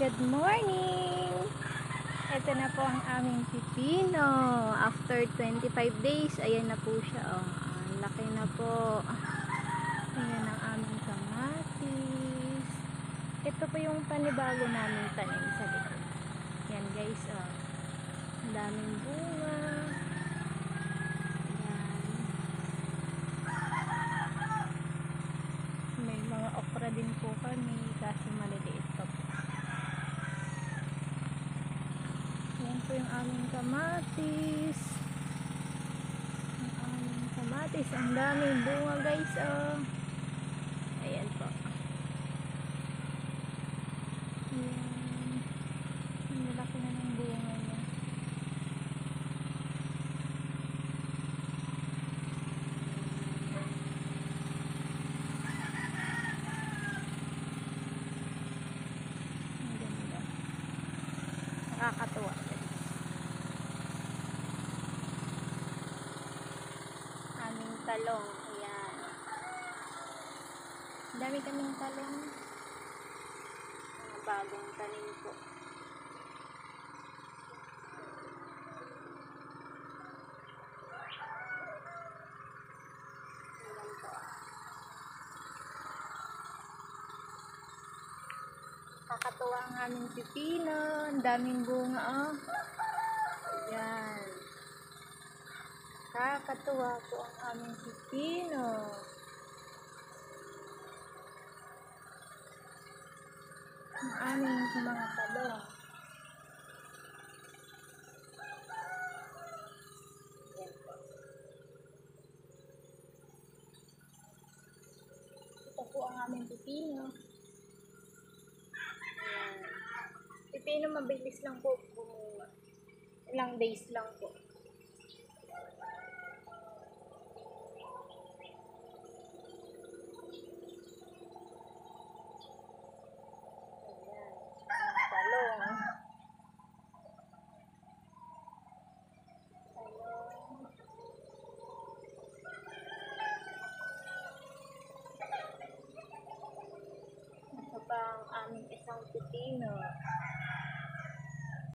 Good morning! Ito na po ang aming pipino. After 25 days, ayan na po siya. Oh. Ang laki na po. Ayan ang aming kamatis. Ito po yung panibago namin tanim sa likod. Yan guys. Oh. Ang daming bunga. Ayan. May mga okra din po kami kasi maliliit pa po. Yan po yung aming kamatis. Ang daming bunga guys. Oh. Ayan po. Ayan. Ang laki na ng bunga niya. Ang ganda. Nakakatuwa. Aming talong. Ayan. Dami kaming talong. Mga bagong tanim po. Ayan po. Kakatuwa ang aming pipino. Ang daming bunga. Oh. Ayan. Kakatuwa po ang aming pipino. Ang aming mga talong. Ayan po. Ito po ang aming pipino. Ayan. Pipino mabilis lang po bumunga. Ilang days lang po. Ito pa ang aming isang pipino.